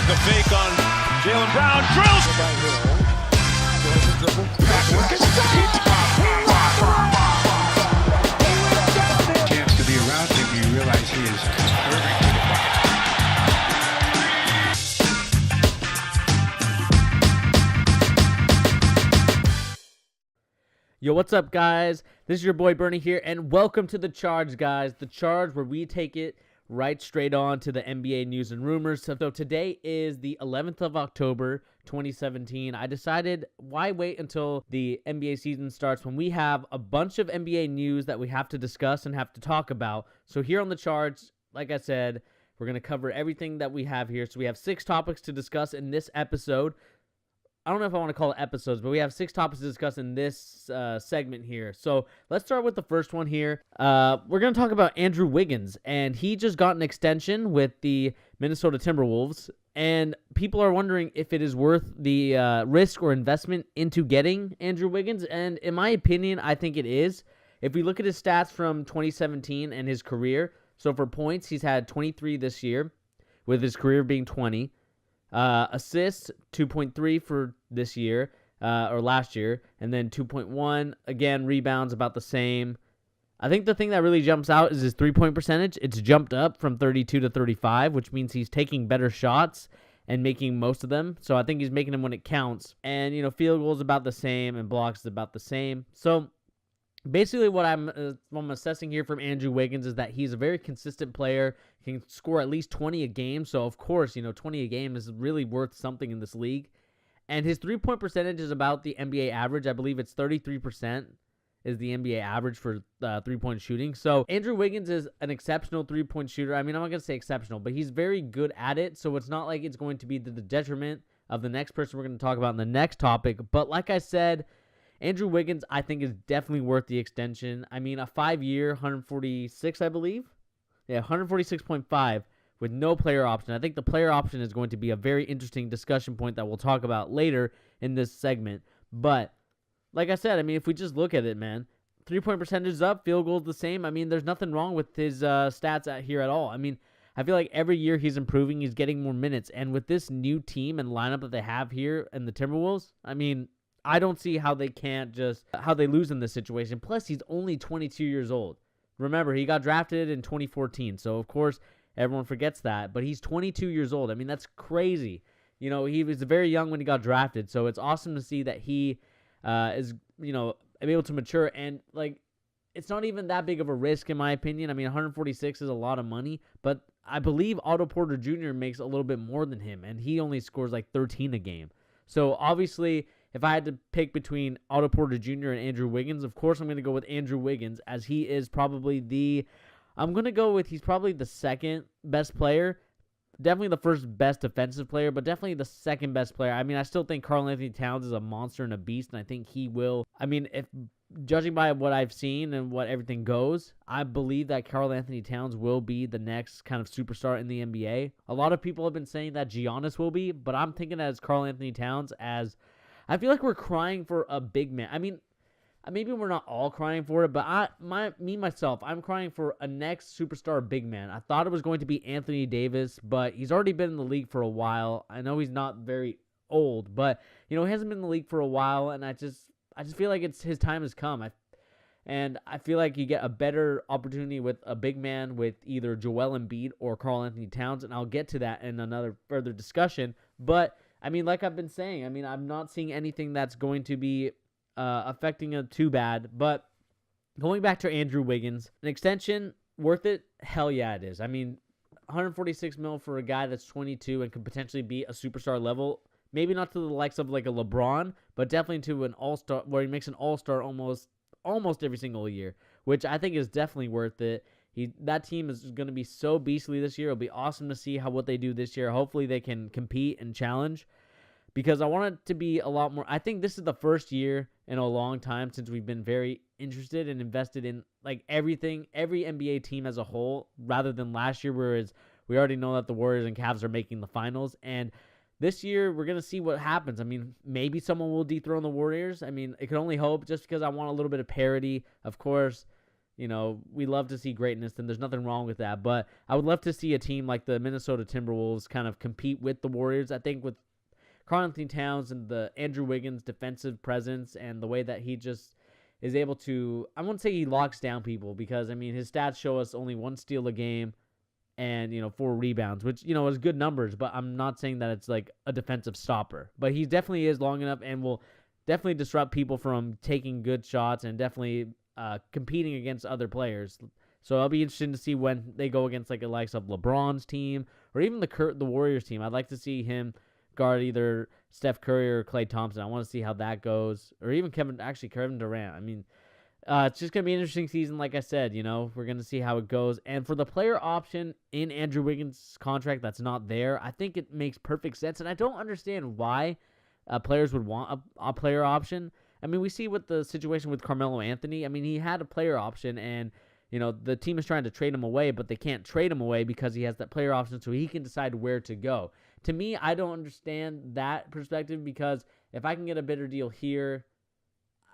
took a fake on Jaylen Brown. Drills. Chance to be around him, you realize he is perfect. Yo, what's up, guys? This is your boy Bernie here, and welcome to The Charge, guys. The Charge, where we take it right straight on to the NBA news and rumors. So today is the 11th of October, 2017. I decided, why wait until the NBA season starts when we have a bunch of NBA news that we have to discuss and have to talk about. So here on The Charge, like I said, we're going to cover everything that we have here. So we have 6 topics to discuss in this episode. I don't know if I want to call it episodes, but we have 6 topics to discuss in this segment here. So let's start with the first one here. We're going to talk about Andrew Wiggins, and he just got an extension with the Minnesota Timberwolves, and people are wondering if it is worth the risk or investment into getting Andrew Wiggins, and in my opinion, I think it is. If we look at his stats from 2017 and his career, so for points, he's had 23 this year, with his career being 20. Assists, 2.3 for this year, or last year, and then 2.1. Again, rebounds about the same. I think the thing that really jumps out is his three-point percentage. It's jumped up from 32 to 35, which means he's taking better shots and making most of them. So I think he's making them when it counts. And, field goals about the same, and blocks is about the same. So basically what I'm assessing here from Andrew Wiggins is that he's a very consistent player, can score at least 20 a game. So, of course, 20 a game is really worth something in this league. And his three-point percentage is about the NBA average. I believe it's 33% is the NBA average for three-point shooting. So, Andrew Wiggins is an exceptional three-point shooter. I mean, I'm not going to say exceptional, but he's very good at it. So, it's not like it's going to be to the detriment of the next person we're going to talk about in the next topic. But like I said, Andrew Wiggins, I think, is definitely worth the extension. I mean, a 5-year, 146, I believe. Yeah, 146.5 with no player option. I think the player option is going to be a very interesting discussion point that we'll talk about later in this segment. But, like I said, I mean, if we just look at it, man, three-point percentage is up, field goal is the same. I mean, there's nothing wrong with his stats out here at all. I mean, I feel like every year he's improving, he's getting more minutes. And with this new team and lineup that they have here in the Timberwolves, I mean, I don't see how they lose in this situation. Plus, he's only 22 years old. Remember, he got drafted in 2014, so of course everyone forgets that. But he's 22 years old. I mean, that's crazy. He was very young when he got drafted, so it's awesome to see that he is able to mature. And it's not even that big of a risk in my opinion. I mean, 146 is a lot of money, but I believe Otto Porter Jr. makes a little bit more than him, and he only scores like 13 a game. So obviously, if I had to pick between Otto Porter Jr. and Andrew Wiggins, of course I'm going to go with Andrew Wiggins, as he is probably he's probably the second best player. Definitely the first best defensive player, but definitely the second best player. I mean, I still think Karl-Anthony Towns is a monster and a beast, and I think he will. I mean, if judging by what I've seen and what everything goes, I believe that Karl-Anthony Towns will be the next kind of superstar in the NBA. A lot of people have been saying that Giannis will be, but I'm thinking as Karl-Anthony Towns, as I feel like we're crying for a big man. I mean, maybe we're not all crying for it, but I'm crying for a next superstar big man. I thought it was going to be Anthony Davis, but he's already been in the league for a while. I know he's not very old, but he hasn't been in the league for a while, and I just feel like his time has come. I feel like you get a better opportunity with a big man with either Joel Embiid or Karl-Anthony Towns, and I'll get to that in another further discussion. But I mean, like I've been saying, I mean, I'm not seeing anything that's going to be affecting him too bad. But going back to Andrew Wiggins, an extension, worth it? Hell yeah, it is. I mean, 146 mil for a guy that's 22 and could potentially be a superstar level. Maybe not to the likes of like a LeBron, but definitely to an all-star, where he makes an all-star almost every single year, which I think is definitely worth it. That team is going to be so beastly this year. It'll be awesome to see what they do this year. Hopefully they can compete and challenge, because I want it to be a lot more. I think this is the first year in a long time since we've been very interested and invested in everything, every NBA team as a whole, rather than last year, whereas we already know that the Warriors and Cavs are making the finals. And this year, we're going to see what happens. I mean, maybe someone will dethrone the Warriors. I mean, I can only hope, just because I want a little bit of parity. Of course, we love to see greatness, and there's nothing wrong with that. But I would love to see a team like the Minnesota Timberwolves kind of compete with the Warriors. I think with Karl-Anthony Towns and the Andrew Wiggins defensive presence and the way that he just is able to, I won't say he locks down people because, his stats show us only 1 steal a game and, 4 rebounds, which, is good numbers, but I'm not saying that it's like a defensive stopper. But he definitely is long enough and will definitely disrupt people from taking good shots and definitely competing against other players. So I'll be interested to see when they go against like the likes of LeBron's team or even the Warriors team. I'd like to see him guard either Steph Curry or Klay Thompson. I want to see how that goes. Or even Kevin Durant. It's just going to be an interesting season, like I said. We're going to see how it goes. And for the player option in Andrew Wiggins' contract that's not there, I think it makes perfect sense. And I don't understand why players would want a player option. We see what the situation with Carmelo Anthony. He had a player option, and the team is trying to trade him away, but they can't trade him away because he has that player option, so he can decide where to go. To me, I don't understand that perspective because if I can get a better deal here,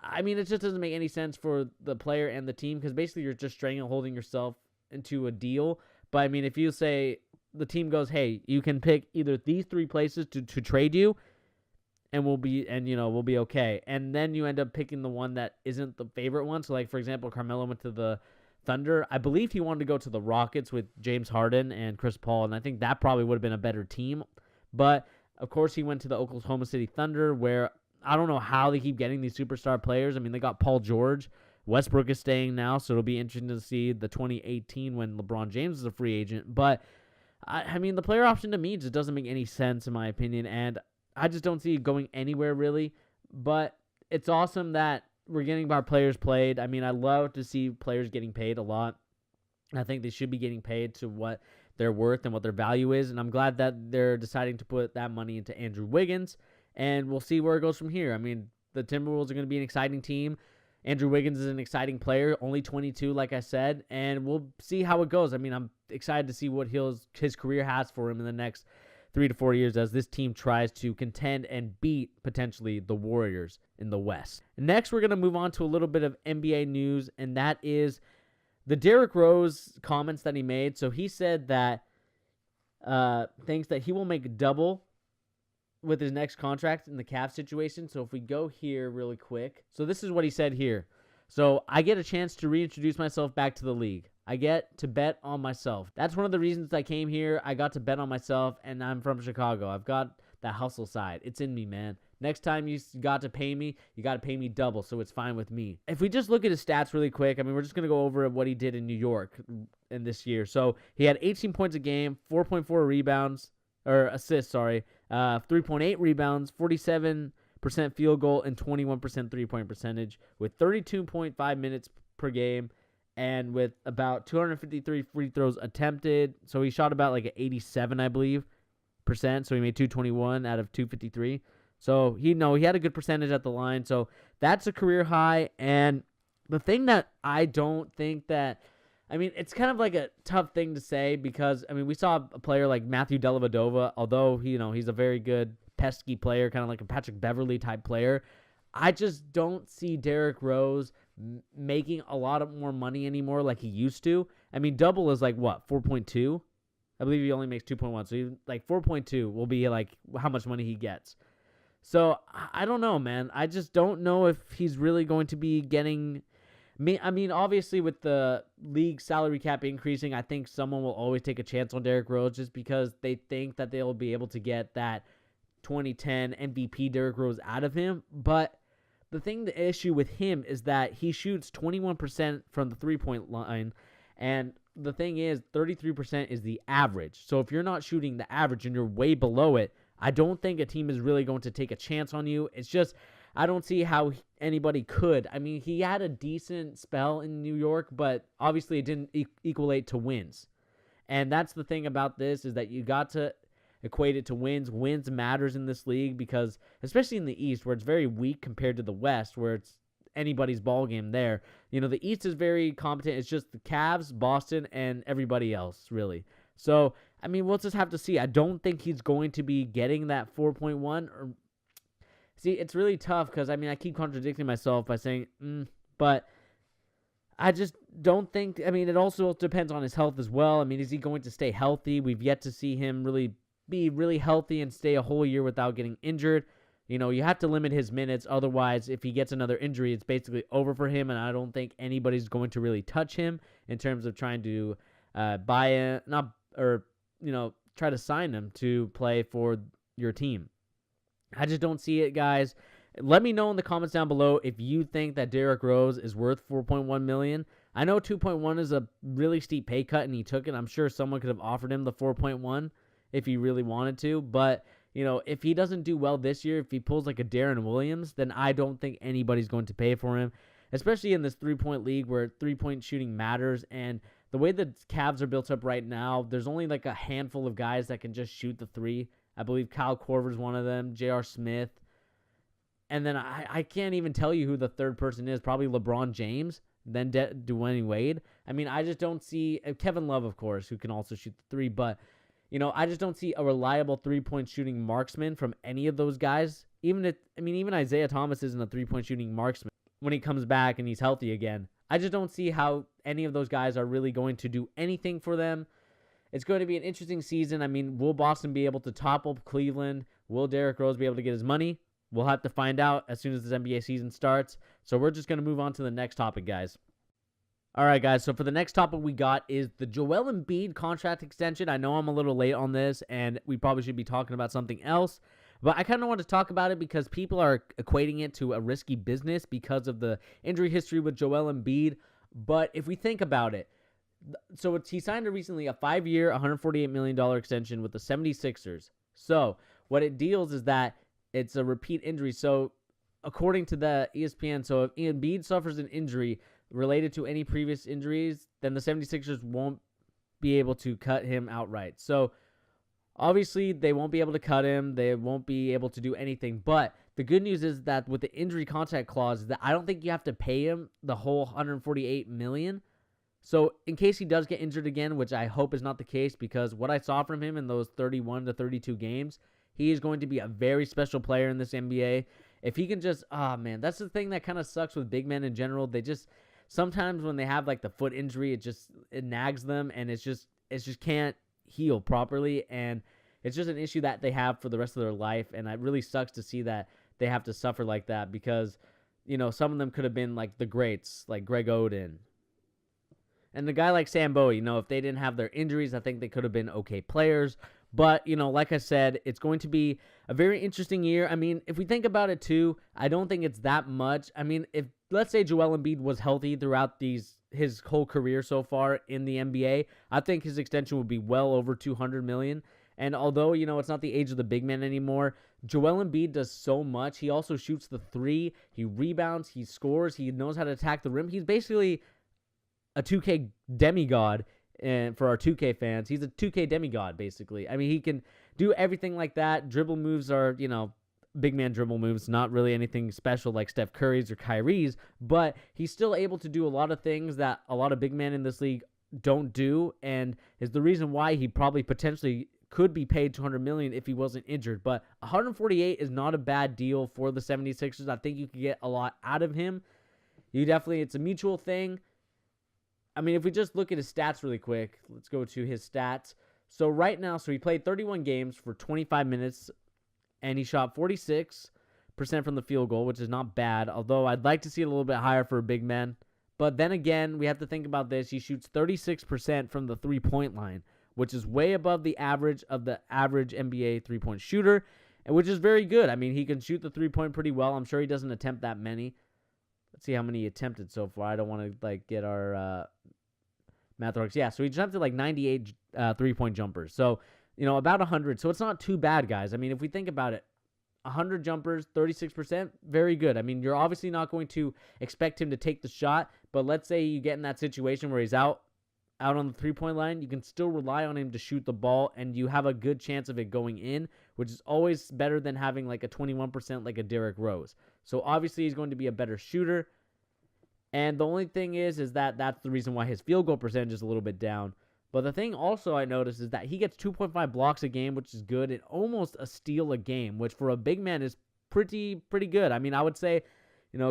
it just doesn't make any sense for the player and the team because basically you're just strangleholding yourself into a deal. But if you say the team goes, hey, you can pick either these 3 places to trade you, and we'll be okay. And then you end up picking the one that isn't the favorite one. So like for example, Carmelo went to the Thunder. I believe he wanted to go to the Rockets with James Harden and Chris Paul, and I think that probably would have been a better team. But of course, he went to the Oklahoma City Thunder, where I don't know how they keep getting these superstar players. They got Paul George. Westbrook is staying now, so it'll be interesting to see the 2018 when LeBron James is a free agent. But the player option to me just doesn't make any sense in my opinion, and I just don't see it going anywhere really. But it's awesome that we're getting our players played. I love to see players getting paid a lot. I think they should be getting paid to what they're worth and what their value is. And I'm glad that they're deciding to put that money into Andrew Wiggins. And we'll see where it goes from here. The Timberwolves are going to be an exciting team. Andrew Wiggins is an exciting player, only 22, like I said. And we'll see how it goes. I'm excited to see what his career has for him in the next 3 to 4 years as this team tries to contend and beat potentially the Warriors in the West. Next, we're going to move on to a little bit of NBA news, and that is the Derrick Rose comments that he made. So he said that thinks that he will make double with his next contract in the Cavs situation. So if we go here really quick. So this is what he said here. So I get a chance to reintroduce myself back to the league. I get to bet on myself. That's one of the reasons I came here. I got to bet on myself, and I'm from Chicago. I've got that hustle side. It's in me, man. Next time you got to pay me, you got to pay me double, so it's fine with me. If we just look at his stats really quick, we're just going to go over what he did in New York in this year. So he had 18 points a game, 4.4 rebounds, or assists, 3.8 rebounds, 47% field goal, and 21% three-point percentage with 32.5 minutes per game and with about 253 free throws attempted. So he shot about like an 87, I believe, percent. So he made 221 out of 253. So he had a good percentage at the line. So that's a career high. And the thing that I don't think that, it's kind of like a tough thing to say because, we saw a player like Matthew Dellavedova, although, he's a very good pesky player, kind of like a Patrick Beverley type player. I just don't see Derrick Rose making a lot of more money anymore like he used to. Double is like what, 4.2? I believe he only makes 2.1. So like 4.2 will be like how much money he gets. So I don't know, man. I just don't know if he's really going to be getting. Obviously with the league salary cap increasing, I think someone will always take a chance on Derrick Rose just because they think that they'll be able to get that 2010 MVP Derrick Rose out of him. But the issue with him is that he shoots 21% from the three-point line, and the thing is 33% is the average. So if you're not shooting the average and you're way below it, I don't think a team is really going to take a chance on you. It's just, I don't see how anybody could. He had a decent spell in New York, but obviously it didn't equate to wins. And that's the thing about this, is that you got to equate it to wins. Wins matters in this league because, especially in the East, where it's very weak compared to the West, where it's anybody's ball game there. The East is very competent. It's just the Cavs, Boston, and everybody else, really. So, we'll just have to see. I don't think he's going to be getting that 4.1. See, it's really tough because, I keep contradicting myself by saying, but I just don't think, I mean, it also depends on his health as well. I mean, is he going to stay healthy? We've yet to see him really be really healthy and stay a whole year without getting injured. You have to limit his minutes. Otherwise, if he gets another injury, it's basically over for him, and I don't think anybody's going to really touch him in terms of trying to try to sign him to play for your team. I just don't see it, guys. Let me know in the comments down below if you think that Derrick Rose is worth $4.1 million. I know 2.1 is a really steep pay cut, and he took it. I'm sure someone could have offered him the 4.1 if he really wanted to, but if he doesn't do well this year, if he pulls like a Darren Williams, then I don't think anybody's going to pay for him, especially in this three-point league where three-point shooting matters. And the way the Cavs are built up right now, there's only like a handful of guys that can just shoot the three. I believe Kyle Korver's one of them, J.R. Smith. And then I can't even tell you who the third person is, probably LeBron James, then Dwayne Wade. I mean, I just don't see Kevin Love, of course, who can also shoot the three, but I just don't see a reliable three-point shooting marksman from any of those guys. Even Isaiah Thomas isn't a three-point shooting marksman when he comes back and he's healthy again. I just don't see how any of those guys are really going to do anything for them. It's going to be an interesting season. I mean, will Boston be able to topple Cleveland? Will Derrick Rose be able to get his money? We'll have to find out as soon as this NBA season starts. So we're just going to move on to the next topic, guys. All right, guys, so for the next topic we got is the Joel Embiid contract extension. I know I'm a little late on this, and we probably should be talking about something else, but I kind of want to talk about it because people are equating it to a risky business because of the injury history with Joel Embiid. But if we think about it, so he signed recently a 5-year, $148 million extension with the 76ers. So what it deals is that it's a repeat injury. So according to the ESPN, so if Embiid suffers an injury related to any previous injuries, then the 76ers won't be able to cut him outright. So obviously they won't be able to cut him. They won't be able to do anything. But the good news is that with the injury contract clause, that I don't think you have to pay him the whole $148 million. So in case he does get injured again, which I hope is not the case, because what I saw from him in those 31 to 32 games, he is going to be a very special player in this NBA. If he can just, that's the thing that kind of sucks with big men in general. They just, sometimes when they have like the foot injury, it nags them, and it just can't heal properly, and it's just an issue that they have for the rest of their life. And it really sucks to see that they have to suffer like that, because some of them could have been like the greats, like Greg Oden and the guy like Sam Bowie. If they didn't have their injuries, I think they could have been okay players. But, like I said, it's going to be a very interesting year. I mean, if we think about it too, I don't think it's that much. I mean, if let's say Joel Embiid was healthy throughout his whole career so far in the NBA, I think his extension would be well over $200 million. And although, it's not the age of the big man anymore, Joel Embiid does so much. He also shoots the three. He rebounds. He scores. He knows how to attack the rim. He's basically a 2K demigod. And for our 2K fans, he's a 2K demigod, basically. I mean, he can do everything like that. Dribble moves are, big man dribble moves, not really anything special like Steph Curry's or Kyrie's, but he's still able to do a lot of things that a lot of big men in this league don't do, and is the reason why he probably potentially could be paid $200 million if he wasn't injured. But 148 is not a bad deal for the 76ers. I think you could get a lot out of him. It's a mutual thing. I mean, if we just look at his stats really quick, let's go to his stats. So right now, he played 31 games for 25 minutes, and he shot 46% from the field goal, which is not bad, although I'd like to see it a little bit higher for a big man. But then again, we have to think about this. He shoots 36% from the three-point line, which is way above the average of the average NBA three-point shooter, and which is very good. I mean, he can shoot the three-point pretty well. I'm sure he doesn't attempt that many. Let's see how many he attempted so far. I don't want to get our math works. Yeah, so he attempted 98 three-point jumpers. So, about 100. So it's not too bad, guys. I mean, if we think about it, 100 jumpers, 36%, very good. I mean, you're obviously not going to expect him to take the shot, but let's say you get in that situation where he's out on the three-point line, you can still rely on him to shoot the ball, and you have a good chance of it going in, which is always better than having a 21% like a Derrick Rose. So obviously he's going to be a better shooter, and the only thing is that that's the reason why his field goal percentage is a little bit down. But the thing also I noticed is that he gets 2.5 blocks a game, which is good, and almost a steal a game, which for a big man is pretty good. I mean, I would say,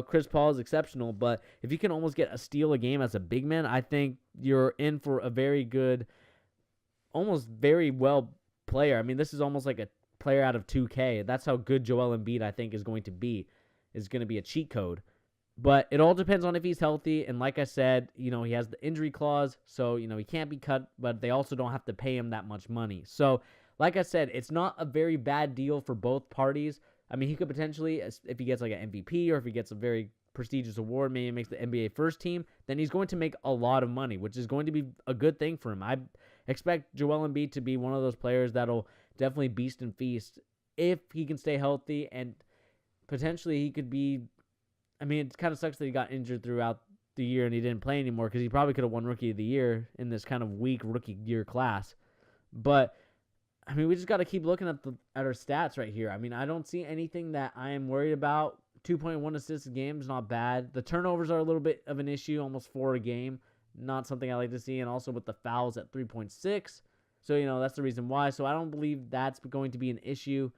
Chris Paul is exceptional, but if you can almost get a steal a game as a big man, I think you're in for a very good, almost very well player. I mean, this is almost like a player out of 2K. That's how good Joel Embiid, I think, is going to be. Is going to be a cheat code. But it all depends on if he's healthy. And like I said, he has the injury clause, so, he can't be cut, but they also don't have to pay him that much money. So, like I said, it's not a very bad deal for both parties. I mean, he could potentially, if he gets like an MVP or if he gets a very prestigious award, maybe makes the NBA first team, then he's going to make a lot of money, which is going to be a good thing for him. I expect Joel Embiid to be one of those players that'll definitely beast and feast if he can stay healthy, and potentially he could be, I mean, it kind of sucks that he got injured throughout the year and he didn't play anymore because he probably could have won Rookie of the Year in this kind of weak rookie year class. But I mean, we just got to keep looking at our stats right here. I mean, I don't see anything that I am worried about. 2.1 assists a game is not bad. The turnovers are a little bit of an issue, almost 4 a game. Not something I like to see. And also with the fouls at 3.6. So, that's the reason why. So I don't believe that's going to be an issue.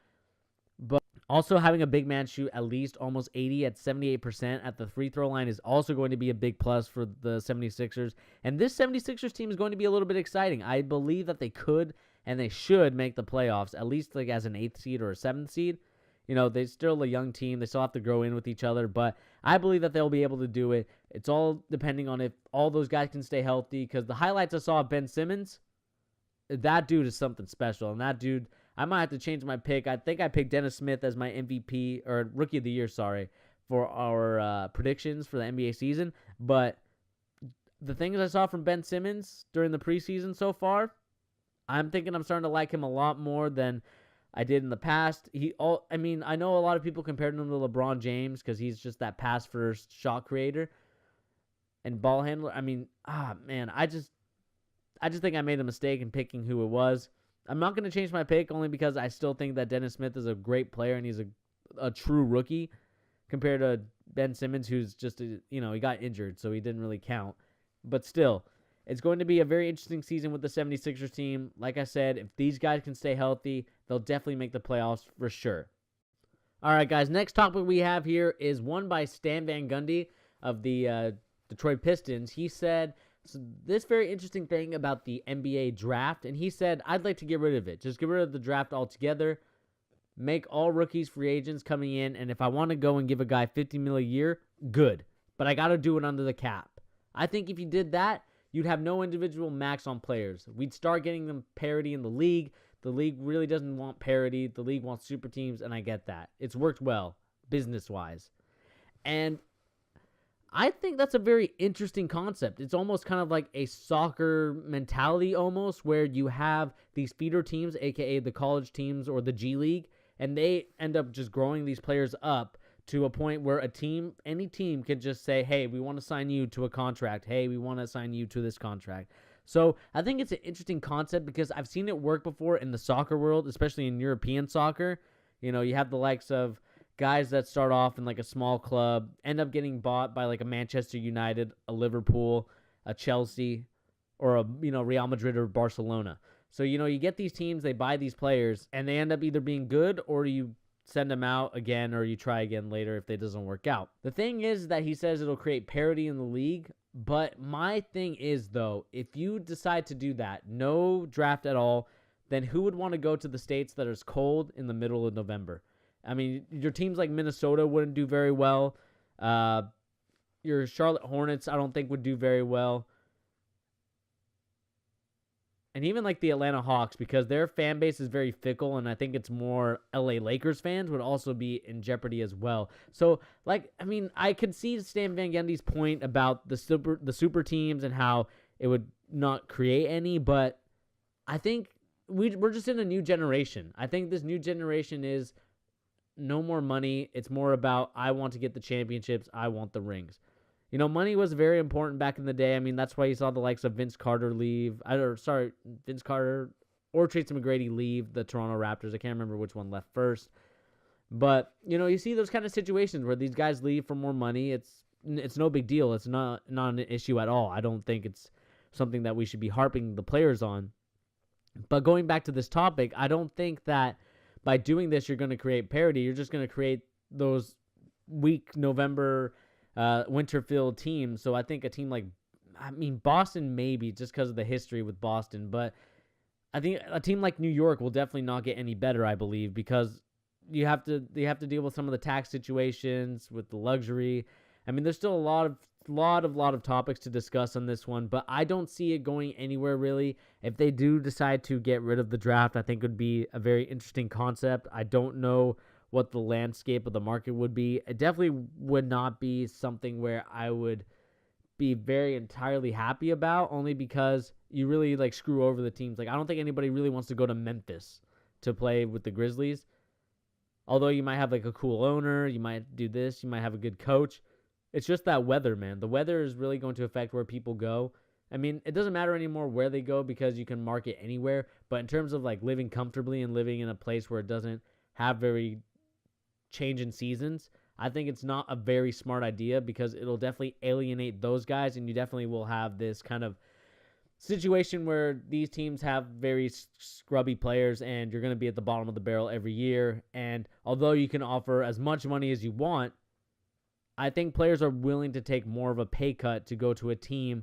But also having a big man shoot at least almost 80 at 78% at the free throw line is also going to be a big plus for the 76ers. And this 76ers team is going to be a little bit exciting. I believe that they could and they should make the playoffs, at least like as an 8th seed or a 7th seed. They're still a young team. They still have to grow in with each other, but I believe that they'll be able to do it. It's all depending on if all those guys can stay healthy, because the highlights I saw of Ben Simmons, that dude is something special. And that dude, I might have to change my pick. I think I picked Dennis Smith as my MVP, or Rookie of the Year, for our predictions for the NBA season. But the things I saw from Ben Simmons during the preseason so far, I'm thinking I'm starting to like him a lot more than I did in the past. I know a lot of people compared him to LeBron James because he's just that pass-first shot creator and ball handler. I mean, I just think I made a mistake in picking who it was. I'm not going to change my pick only because I still think that Dennis Smith is a great player and he's a true rookie compared to Ben Simmons, who's just, he got injured, so he didn't really count. But still, it's going to be a very interesting season with the 76ers team. Like I said, if these guys can stay healthy, they'll definitely make the playoffs for sure. All right, guys, next topic we have here is one by Stan Van Gundy of the Detroit Pistons. He said this very interesting thing about the NBA draft, and he said, I'd like to get rid of it. Just get rid of the draft altogether. Make all rookies free agents coming in, and if I want to go and give a guy $50 million a year, good. But I got to do it under the cap. I think if you did that, you'd have no individual max on players. We'd start getting them parity in the league. The league really doesn't want parity. The league wants super teams, and I get that. It's worked well, business-wise. And I think that's a very interesting concept. It's almost kind of like a soccer mentality almost, where you have these feeder teams, a.k.a. the college teams or the G League, and they end up just growing these players up to a point where any team can just say, hey, we want to sign you to a contract. Hey, we want to sign you to this contract. So I think it's an interesting concept because I've seen it work before in the soccer world, especially in European soccer. You have the likes of guys that start off in like a small club, end up getting bought by like a Manchester United, a Liverpool, a Chelsea, or a Real Madrid or Barcelona. So, you get these teams, they buy these players, and they end up either being good or you send them out again or you try again later if it doesn't work out. The thing is that he says it'll create parity in the league, but my thing is, though, if you decide to do that, no draft at all, then who would want to go to the states that is cold in the middle of November? I mean, your teams like Minnesota wouldn't do very well. Your Charlotte Hornets, I don't think, would do very well. And even like the Atlanta Hawks, because their fan base is very fickle, and I think it's more LA Lakers fans would also be in jeopardy as well. So, I could see Stan Van Gundy's point about the super teams and how it would not create any, but I think we're just in a new generation. I think this new generation is no more money. It's more about, I want to get the championships. I want the rings. Money was very important back in the day. I mean, that's why you saw the likes of Vince Carter or Tracy McGrady leave the Toronto Raptors. I can't remember which one left first. But, you see those kind of situations where these guys leave for more money. It's no big deal. It's not an issue at all. I don't think it's something that we should be harping the players on. But going back to this topic, I don't think that by doing this, you're going to create parity. You're just going to create those weak November winter-filled team. So I think a team like, Boston maybe just because of the history with Boston, but I think a team like New York will definitely not get any better, I believe, because you have to deal with some of the tax situations with the luxury. There's still a lot of topics to discuss on this one, but I don't see it going anywhere really. If they do decide to get rid of the draft, I think it would be a very interesting concept. I don't know what the landscape of the market would be. It definitely would not be something where I would be very entirely happy about, only because you really like screw over the teams. Like, I don't think anybody really wants to go to Memphis to play with the Grizzlies. Although you might have like a cool owner, you might do this, you might have a good coach. It's just that weather, man. The weather is really going to affect where people go. It doesn't matter anymore where they go because you can market anywhere. But in terms of like living comfortably and living in a place where it doesn't have very change in seasons, I think it's not a very smart idea because it'll definitely alienate those guys, and you definitely will have this kind of situation where these teams have very scrubby players and you're going to be at the bottom of the barrel every year. And although you can offer as much money as you want, I think players are willing to take more of a pay cut to go to a team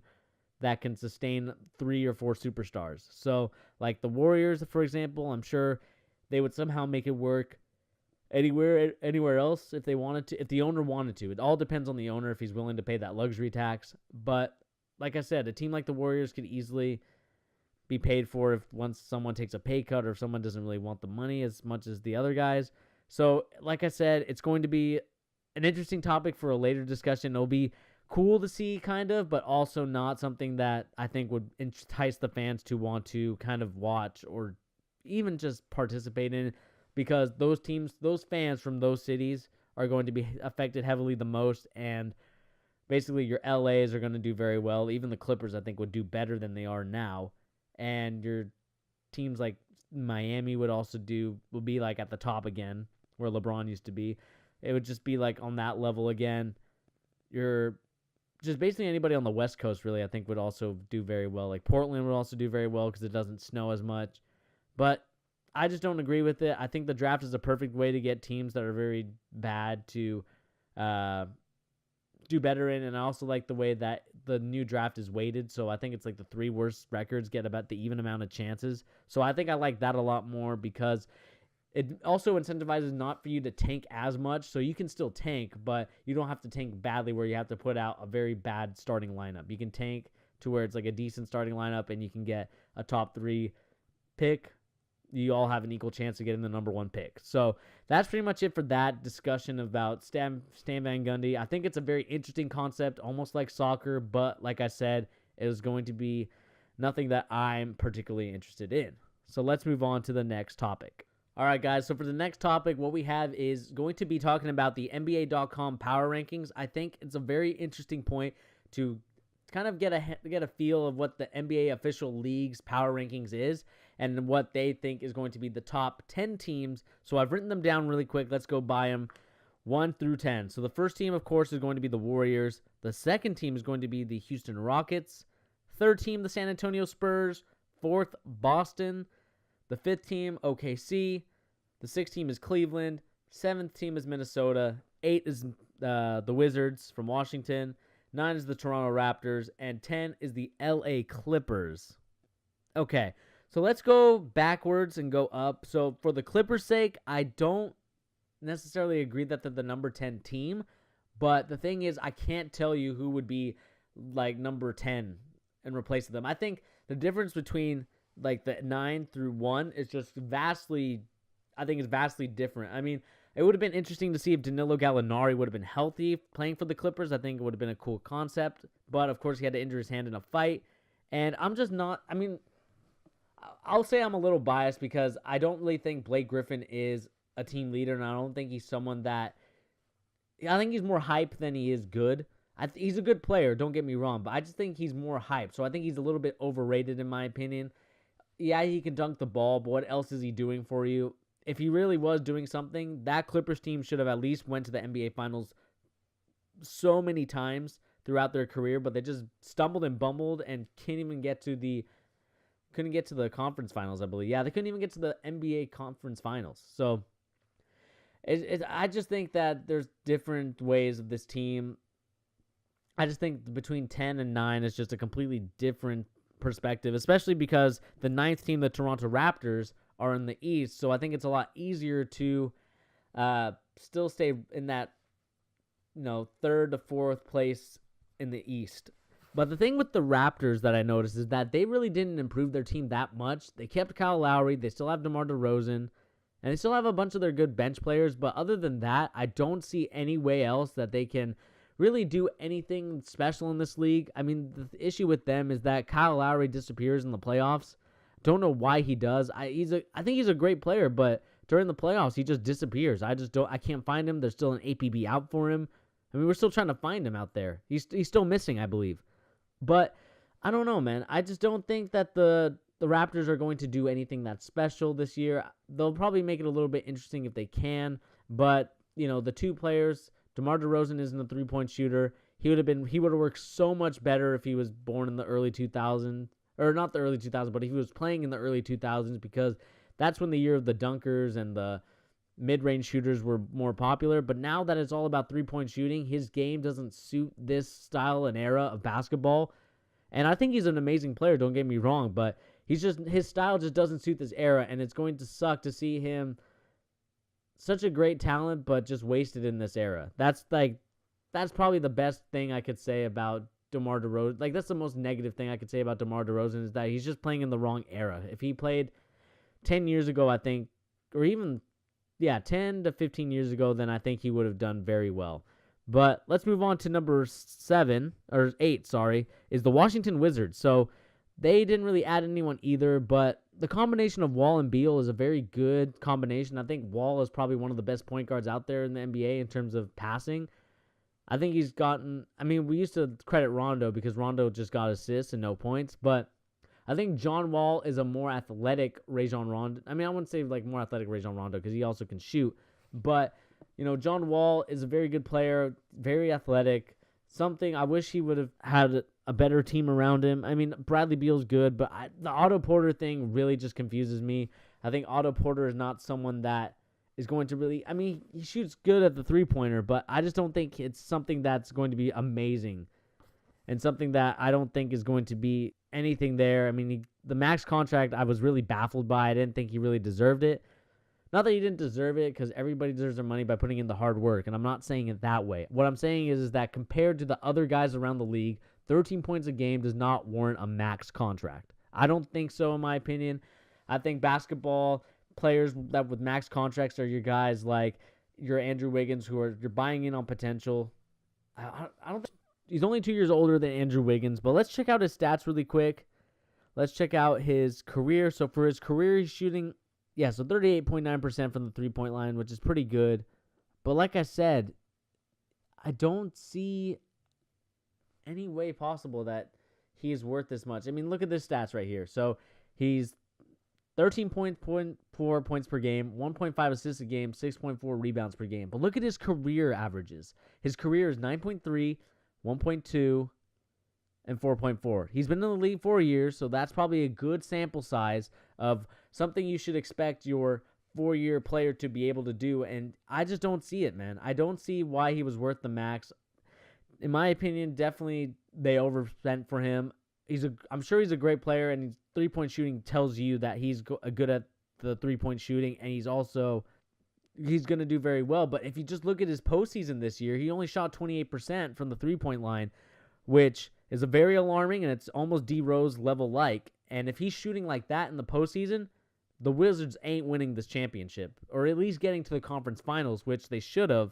that can sustain 3 or 4 superstars. So, like the Warriors, for example, I'm sure they would somehow make it work anywhere else if they wanted to, if the owner wanted to. It all depends on the owner if he's willing to pay that luxury tax. But like I said, a team like the Warriors could easily be paid for if once someone takes a pay cut or if someone doesn't really want the money as much as the other guys. So, like I said, it's going to be an interesting topic for a later discussion. It'll be cool to see, kind of, but also not something that I think would entice the fans to want to kind of watch or even just participate in, because those teams, those fans from those cities are going to be affected heavily the most, and basically your LAs are going to do very well. Even the Clippers, I think, would do better than they are now, and your teams like Miami would be like at the top again, where LeBron used to be. It would just be like on that level again. You're just basically anybody on the West Coast, really, I think would also do very well. Like Portland would also do very well because it doesn't snow as much. But I just don't agree with it. I think the draft is a perfect way to get teams that are very bad to do better in. And I also like the way that the new draft is weighted. So I think it's like the 3 worst records get about the even amount of chances. So I think I like that a lot more because it also incentivizes not for you to tank as much, so you can still tank, but you don't have to tank badly where you have to put out a very bad starting lineup. You can tank to where it's like a decent starting lineup and you can get a top 3 pick. You all have an equal chance of getting the number 1 pick. So that's pretty much it for that discussion about Stan Van Gundy. I think it's a very interesting concept, almost like soccer, but like I said, it is going to be nothing that I'm particularly interested in. So let's move on to the next topic. All right, guys, so for the next topic, what we have is going to be talking about the NBA.com power rankings. I think it's a very interesting point to kind of get a feel of what the NBA official league's power rankings is and what they think is going to be the top 10 teams. So I've written them down really quick. Let's go by them 1 through 10. So the first team, of course, is going to be the Warriors. The second team is going to be the Houston Rockets. Third team, the San Antonio Spurs. Fourth, Boston. The fifth team, OKC. The sixth team is Cleveland. Seventh team is Minnesota. 8 is the Wizards from Washington. 9 is the Toronto Raptors. And 10 is the LA Clippers. Okay, so let's go backwards and go up. So for the Clippers' sake, I don't necessarily agree that they're the number 10 team. But the thing is, I can't tell you who would be like number 10 and replace them. I think the difference between like the 9 through 1 is just vastly different. It would have been interesting to see if Danilo Gallinari would have been healthy playing for the Clippers. I think it would have been a cool concept. But, of course, he had to injure his hand in a fight. And I'm just not... I'll say I'm a little biased because I don't really think Blake Griffin is a team leader, and I don't think he's someone that... I think he's more hype than he is good. He's a good player, don't get me wrong, but I just think he's more hype. So I think he's a little bit overrated in my opinion. Yeah, he can dunk the ball, but what else is he doing for you? If he really was doing something, that Clippers team should have at least went to the NBA Finals so many times throughout their career, but they just stumbled and bumbled and couldn't get to the conference finals, I believe. Yeah, they couldn't even get to the NBA conference finals. So I just think that there's different ways of this team. I just think between 10 and 9 is just a completely different perspective, especially because the ninth team, the Toronto Raptors, are in the East. So I think it's a lot easier to still stay in that, third to fourth place in the East. But the thing with the Raptors that I noticed is that they really didn't improve their team that much. They kept Kyle Lowry. They still have DeMar DeRozan. And they still have a bunch of their good bench players. But other than that, I don't see any way else that they can really do anything special in this league. I mean, the issue with them is that Kyle Lowry disappears in the playoffs. Don't know why he does. I think he's a great player, but during the playoffs, he just disappears. I can't find him. There's still an APB out for him. I mean, we're still trying to find him out there. He's still missing, I believe. But I don't know, man. I just don't think that the Raptors are going to do anything that's special this year. They'll probably make it a little bit interesting if they can. But, the two players, DeMar DeRozan isn't a three-point shooter. He would have worked so much better if he was born in the early 2000s. Or not the early 2000s, but if he was playing in the early 2000s, because that's when the year of the dunkers and the mid-range shooters were more popular. But now that it's all about three-point shooting, his game doesn't suit this style and era of basketball. And I think he's an amazing player, don't get me wrong, but his style just doesn't suit this era, and it's going to suck to see him such a great talent, but just wasted in this era. That's probably the best thing I could say about DeMar DeRozan. Like, that's the most negative thing I could say about DeMar DeRozan, is that he's just playing in the wrong era. If he played 10 years ago, I think, or even 10 to 15 years ago, then I think he would have done very well. But let's move on to number 8, is the Washington Wizards. So they didn't really add anyone either, but the combination of Wall and Beal is a very good combination. I think Wall is probably one of the best point guards out there in the NBA in terms of passing. I think he's gotten, we used to credit Rondo because Rondo just got assists and no points, but I think John Wall is a more athletic Rajon Rondo. I wouldn't say more athletic Rajon Rondo because he also can shoot, but John Wall is a very good player, very athletic. Something I wish he would have had a better team around him. Bradley Beal's good, but the Otto Porter thing really just confuses me. I think Otto Porter is not someone that is going to really, he shoots good at the three-pointer, but I just don't think it's something that's going to be amazing and something that I don't think is going to be anything there. The max contract, I was really baffled by. I didn't think he really deserved it. Not that he didn't deserve it, because everybody deserves their money by putting in the hard work, and I'm not saying it that way. What I'm saying is that compared to the other guys around the league, 13 points a game does not warrant a max contract. I don't think so, in my opinion. I think basketball players that with max contracts are your guys like your Andrew Wiggins, you're buying in on potential. I don't think he's only 2 years older than Andrew Wiggins, but let's check out his stats really quick. Let's check out his career. So for his career, he's shooting 38.9% from the three-point line, which is pretty good. But like I said, I don't see any way possible that he is worth this much. Look at this stats right here. So he's 13.4 points per game, 1.5 assists a game, 6.4 rebounds per game. But look at his career averages. His career is 9.3, 1.2, and 4.4. He's been in the league 4 years, so that's probably a good sample size of something you should expect your 4-year player to be able to do, and I just don't see it, man. I don't see why he was worth the max. In my opinion, definitely they overspent for him. I'm sure he's a great player, and three-point shooting tells you that he's good at the three-point shooting, and he's going to do very well. But if you just look at his postseason this year, he only shot 28% from the three-point line, which is a very alarming, and it's almost D Rose level like. And if he's shooting like that in the postseason, the Wizards ain't winning this championship, or at least getting to the conference finals, which they should have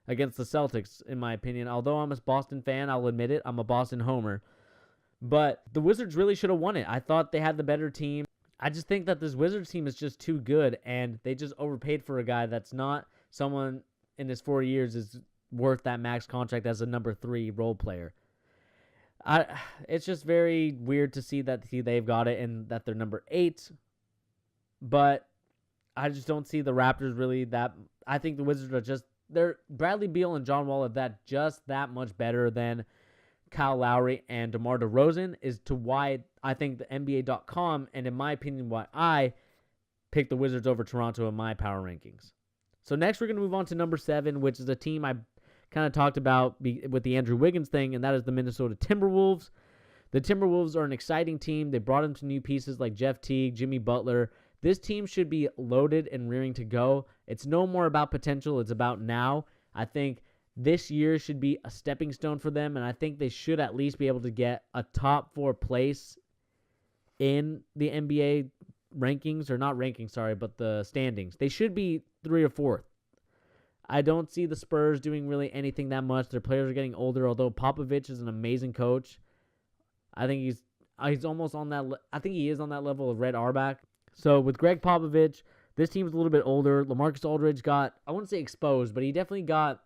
against the Celtics, in my opinion. Although I'm a Boston fan, I'll admit it. I'm a Boston homer. But the Wizards really should have won it. I thought they had the better team. I just think that this Wizards team is just too good, and they just overpaid for a guy that's not someone in his 4 years is worth that max contract as a number 3 role player. It's just very weird to see that they've got it and that they're number 8. But I just don't see the Raptors really that. I think the Wizards are Bradley Beal and John Wall are just that much better than Kyle Lowry and DeMar DeRozan, is to why I think the NBA.com, and in my opinion, why I picked the Wizards over Toronto in my power rankings. So next we're going to move on to number 7, which is a team I kind of talked about with the Andrew Wiggins thing, and that is the Minnesota Timberwolves. The Timberwolves are an exciting team. They brought in some new pieces like Jeff Teague, Jimmy Butler. This team should be loaded and rearing to go. It's no more about potential. It's about now. I think this year should be a stepping stone for them, and I think they should at least be able to get a top 4 place in the NBA rankings, or not rankings, sorry, but the standings. They should be 3 or 4th. I don't see the Spurs doing really anything that much. Their players are getting older, although Popovich is an amazing coach. I think he's almost on that. I think he is on that level of Red Auerbach. So with Greg Popovich, this team's a little bit older. LaMarcus Aldridge got, I wouldn't say exposed, but he definitely got.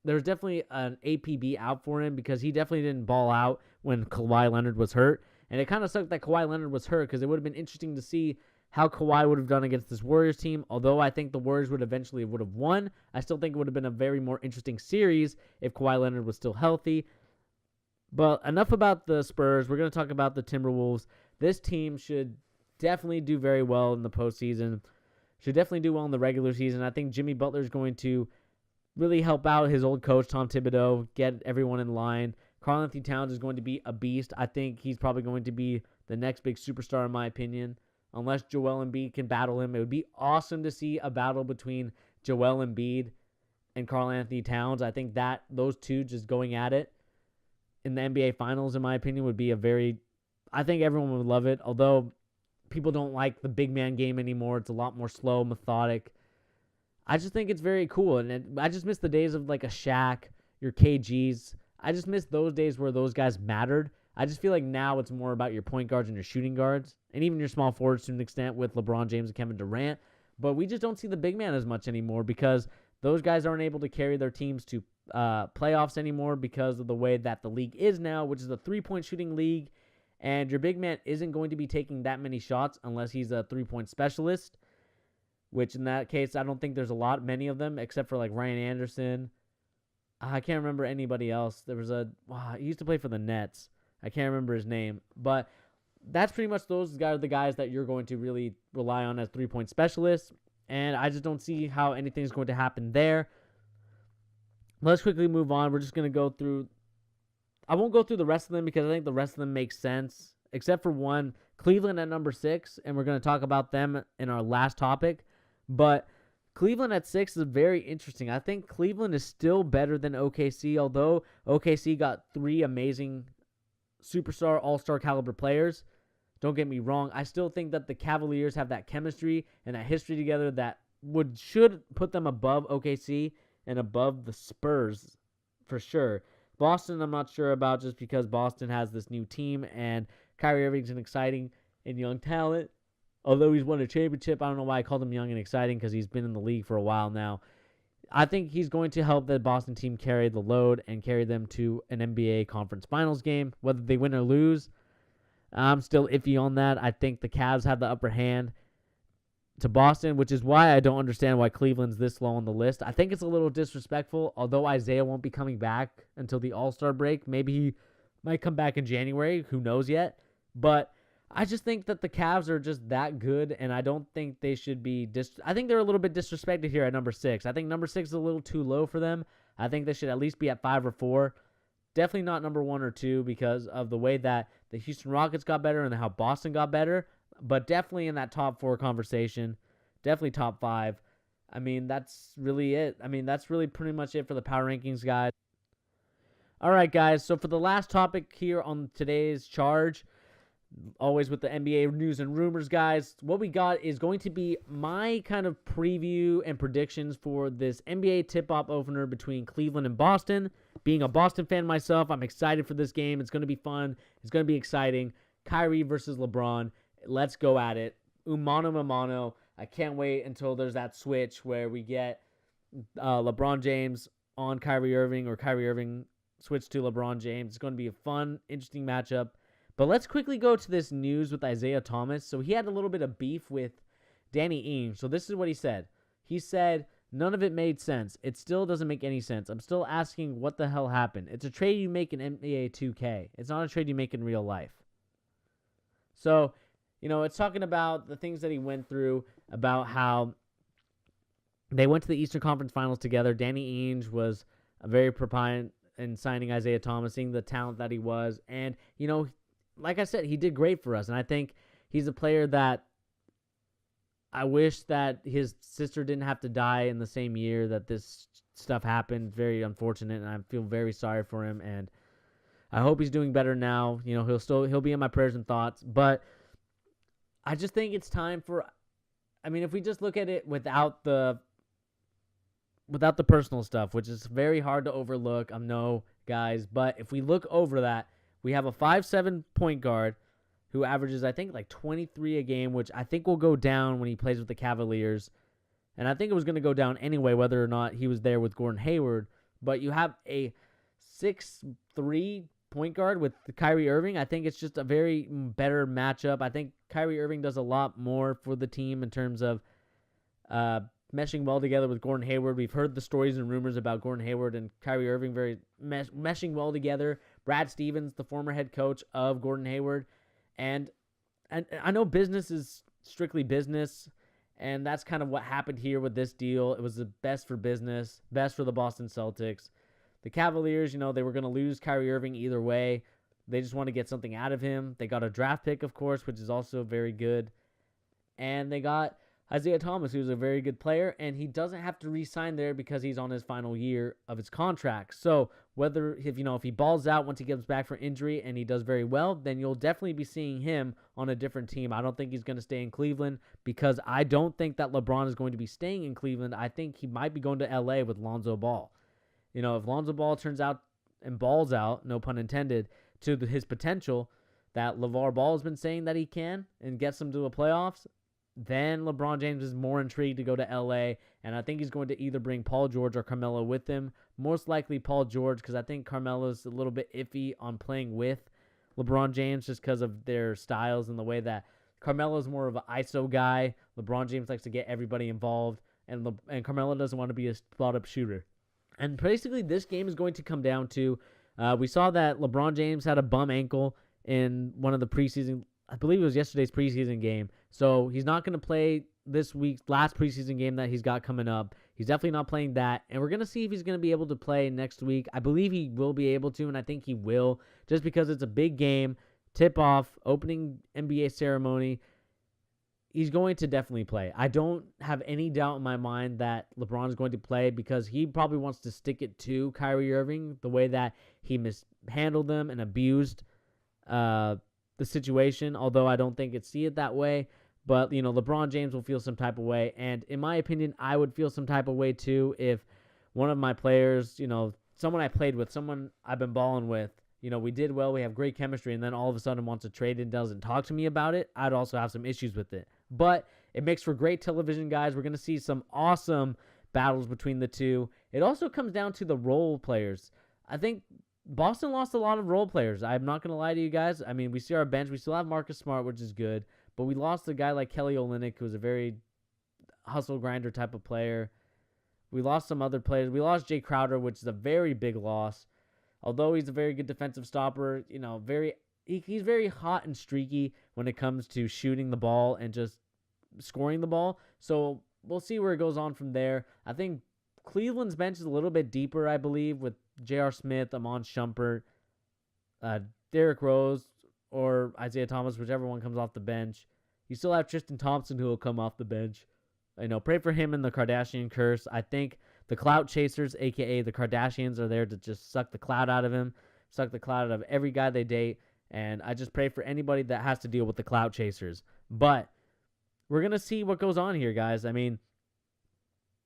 There's definitely an APB out for him because he definitely didn't ball out when Kawhi Leonard was hurt. And it kind of sucked that Kawhi Leonard was hurt because it would have been interesting to see how Kawhi would have done against this Warriors team. Although I think the Warriors would have won, I still think it would have been a very more interesting series if Kawhi Leonard was still healthy. But enough about the Spurs. We're going to talk about the Timberwolves. This team should definitely do very well in the postseason. Should definitely do well in the regular season. I think Jimmy Butler is going to really help out his old coach, Tom Thibodeau, get everyone in line. Karl-Anthony Towns is going to be a beast. I think he's probably going to be the next big superstar, in my opinion. Unless Joel Embiid can battle him. It would be awesome to see a battle between Joel Embiid and Karl-Anthony Towns. I think that those two just going at it in the NBA Finals, in my opinion, would be I think everyone would love it. Although people don't like the big man game anymore. It's a lot more slow, methodic. I just think it's very cool. And I just miss the days of like a Shaq, your KGs. I just miss those days where those guys mattered. I just feel like now it's more about your point guards and your shooting guards, and even your small forwards to an extent with LeBron James and Kevin Durant. But we just don't see the big man as much anymore because those guys aren't able to carry their teams to playoffs anymore because of the way that the league is now, which is a three-point shooting league, and your big man isn't going to be taking that many shots unless he's a three-point specialist, which in that case, I don't think there's many of them, except for like Ryan Anderson. I can't remember anybody else. There was he used to play for the Nets. I can't remember his name, but that's pretty much those guys are the guys that you're going to really rely on as three-point specialists, and I just don't see how anything's going to happen there. Let's quickly move on. We're just going to go through. I won't go through the rest of them because I think the rest of them make sense, except for one, Cleveland at number 6, and we're going to talk about them in our last topic. But Cleveland at 6 is very interesting. I think Cleveland is still better than OKC, although OKC got 3 amazing superstar, all-star caliber players. Don't get me wrong. I still think that the Cavaliers have that chemistry and that history together that should put them above OKC and above the Spurs for sure. Boston, I'm not sure about just because Boston has this new team and Kyrie Irving's an exciting and young talent. Although he's won a championship, I don't know why I called him young and exciting because he's been in the league for a while now. I think he's going to help the Boston team carry the load and carry them to an NBA Conference Finals game. Whether they win or lose, I'm still iffy on that. I think the Cavs have the upper hand to Boston, which is why I don't understand why Cleveland's this low on the list. I think it's a little disrespectful, although Isaiah won't be coming back until the All-Star break. Maybe he might come back in January. Who knows yet? But I just think that the Cavs are just that good, and I don't think they should be I think they're a little bit disrespected here at number 6. I think number 6 is a little too low for them. I think they should at least be at 5 or 4. Definitely not number 1 or 2 because of the way that the Houston Rockets got better and how Boston got better, but definitely in that top 4 conversation. Definitely top 5. I mean, that's really it. I mean, that's really pretty much it for the power rankings, guys. All right, guys. So for the last topic here on today's charge, always with the NBA news and rumors, guys, what we got is going to be my kind of preview and predictions for this NBA tip-off opener between Cleveland and Boston. Being a Boston fan myself, I'm excited for this game. It's going to be fun. It's going to be exciting. Kyrie versus LeBron. Let's go at it. Umano a mano. I can't wait until there's that switch where we get LeBron James on Kyrie Irving or Kyrie Irving switch to LeBron James. It's going to be a fun, interesting matchup. But let's quickly go to this news with Isaiah Thomas. So he had a little bit of beef with Danny Ainge. So this is what he said. He said, none of it made sense. It still doesn't make any sense. I'm still asking what the hell happened. It's a trade you make in NBA 2K. It's not a trade you make in real life. So, it's talking about the things that he went through, about how They went to the Eastern Conference Finals together. Danny Ainge was a very proponent in signing Isaiah Thomas, seeing the talent that he was. And, like I said, he did great for us. And I think he's a player that I wish that his sister didn't have to die in the same year that this stuff happened. Very unfortunate, and I feel very sorry for him. And I hope he's doing better now. He'll be in my prayers and thoughts. But I just think it's time for. I mean, if we just look at it without the personal stuff, which is very hard to overlook, I know, guys. But if we look over that, we have a 5'7" point guard who averages, I think, like 23 a game, which I think will go down when he plays with the Cavaliers. And I think it was going to go down anyway, whether or not he was there with Gordon Hayward. But you have a 6'3" point guard with Kyrie Irving. I think it's just a very better matchup. I think Kyrie Irving does a lot more for the team in terms of meshing well together with Gordon Hayward. We've heard the stories and rumors about Gordon Hayward and Kyrie Irving very meshing well together. Brad Stevens, the former head coach of Gordon Hayward. And I know business is strictly business, and that's kind of what happened here with this deal. It was the best for business, best for the Boston Celtics. The Cavaliers, they were going to lose Kyrie Irving either way. They just want to get something out of him. They got a draft pick, of course, which is also very good. And they got Isaiah Thomas, who's a very good player, and he doesn't have to re-sign there because he's on his final year of his contract. So if he balls out once he comes back from injury and he does very well, then you'll definitely be seeing him on a different team. I don't think he's going to stay in Cleveland because I don't think that LeBron is going to be staying in Cleveland. I think he might be going to LA with Lonzo Ball. If Lonzo Ball turns out and balls out, no pun intended, to his potential that LeVar Ball has been saying that he can and gets him to the playoffs, then LeBron James is more intrigued to go to LA, and I think he's going to either bring Paul George or Carmelo with him. Most likely Paul George, because I think Carmelo's a little bit iffy on playing with LeBron James just because of their styles and the way that Carmelo's more of an ISO guy. LeBron James likes to get everybody involved, and Carmelo doesn't want to be a spot-up shooter. And basically this game is going to come down to, we saw that LeBron James had a bum ankle in one of the preseason, I believe it was yesterday's preseason game. So he's not going to play this week's last preseason game that he's got coming up. He's definitely not playing that. And we're going to see if he's going to be able to play next week. I believe he will be able to, and I think he will, just because it's a big game, tip-off, opening NBA ceremony. He's going to definitely play. I don't have any doubt in my mind that LeBron is going to play because he probably wants to stick it to Kyrie Irving, the way that he mishandled them and abused the situation, although I don't think see it that way. But, LeBron James will feel some type of way. And in my opinion, I would feel some type of way too if one of my players, someone I played with, someone I've been balling with, we did well, we have great chemistry, and then all of a sudden wants to trade and doesn't talk to me about it, I'd also have some issues with it. But it makes for great television, guys. We're going to see some awesome battles between the two. It also comes down to the role players. I think Boston lost a lot of role players. I'm not going to lie to you guys. I mean, we see our bench. We still have Marcus Smart, which is good. But we lost a guy like Kelly Olynyk, who's a very hustle grinder type of player. We lost some other players. We lost Jay Crowder, which is a very big loss. Although he's a very good defensive stopper, he's very hot and streaky when it comes to shooting the ball and just scoring the ball. So we'll see where it goes on from there. I think Cleveland's bench is a little bit deeper, I believe, with J.R. Smith, Amon Shumpert, Derrick Rose, or Isaiah Thomas, whichever one comes off the bench. You still have Tristan Thompson, who will come off the bench. Pray for him in the Kardashian curse. I think the clout chasers, a.k.a. the Kardashians, are there to just suck the clout out of him, suck the clout out of every guy they date. And I just pray for anybody that has to deal with the clout chasers. But we're going to see what goes on here, guys. I mean,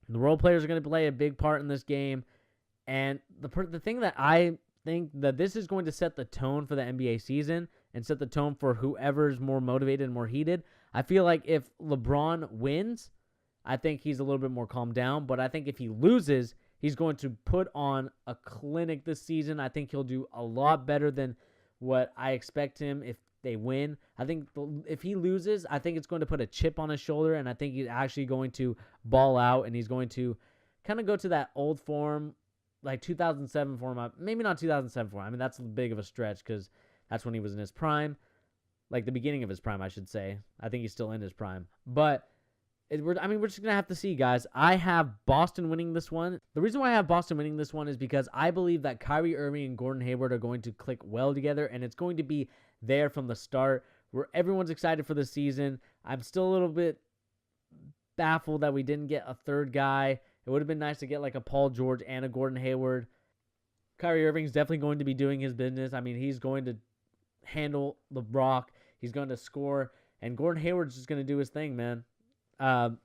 the role players are going to play a big part in this game. And the thing that I think that this is going to set the tone for the NBA season and set the tone for whoever's more motivated and more heated. I feel like if LeBron wins, I think he's a little bit more calmed down. But I think if he loses, he's going to put on a clinic this season. I think he'll do a lot better than what I expect him if they win. I think if he loses, I think it's going to put a chip on his shoulder, and I think he's actually going to ball out, and he's going to kind of go to that old form, like 2007 form. Maybe not 2007 form. I mean, that's big of a stretch because that's when he was in his prime, like the beginning of his prime, I should say. I think he's still in his prime. But We're just going to have to see, guys. I have Boston winning this one. The reason why I have Boston winning this one is because I believe that Kyrie Irving and Gordon Hayward are going to click well together, and it's going to be there from the start where everyone's excited for the season. I'm still a little bit baffled that we didn't get a third guy. It would have been nice to get like a Paul George and a Gordon Hayward. Kyrie Irving's definitely going to be doing his business. I mean, he's going to handle the rock. He's going to score. And Gordon Hayward's just going to do his thing, man. The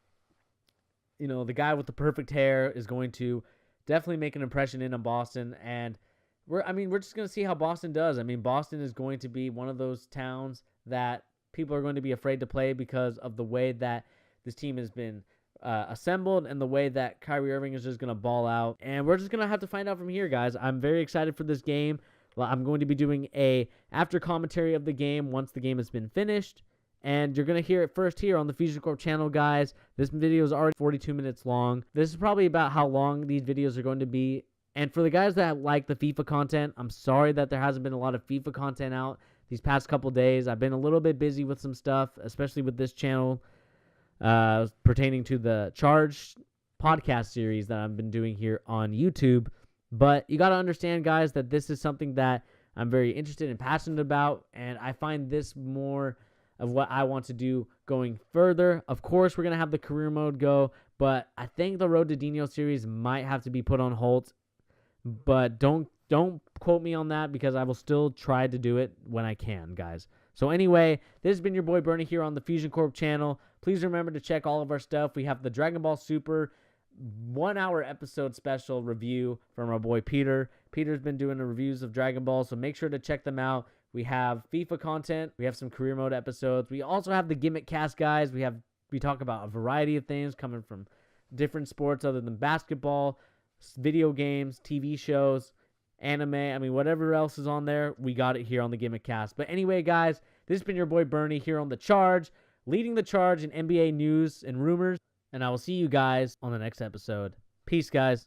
guy with the perfect hair is going to definitely make an impression in Boston. And we're just going to see how Boston does. I mean, Boston is going to be one of those towns that people are going to be afraid to play because of the way that this team has been assembled and the way that Kyrie Irving is just going to ball out. And we're just going to have to find out from here, guys. I'm very excited for this game. I'm going to be doing a after commentary of the game once the game has been finished. And you're going to hear it first here on the Fusion Corp channel, guys. This video is already 42 minutes long. This is probably about how long these videos are going to be. And for the guys that like the FIFA content, I'm sorry that there hasn't been a lot of FIFA content out these past couple days. I've been a little bit busy with some stuff, especially with this channel. Pertaining to the Charge podcast series that I've been doing here on YouTube. But you got to understand, guys, that this is something that I'm very interested and passionate about, and I find this more of what I want to do going further. Of course, we're going to have the career mode go, but I think the Road to Dino series might have to be put on hold. But don't quote me on that because I will still try to do it when I can, guys. So anyway, this has been your boy Bernie here on the Fusion Corp channel. Please remember to check all of our stuff. We have the Dragon Ball Super 1-hour episode special review from our boy Peter. Peter's been doing the reviews of Dragon Ball, so make sure to check them out. We have FIFA content. We have some career mode episodes. We also have the Gimmick Cast, guys. We talk about a variety of things coming from different sports other than basketball, video games, TV shows, anime. Whatever else is on there, we got it here on the Gimmick Cast. But anyway, guys, this has been your boy Bernie here on The Charge, leading the charge in NBA news and rumors, and I will see you guys on the next episode. Peace, guys.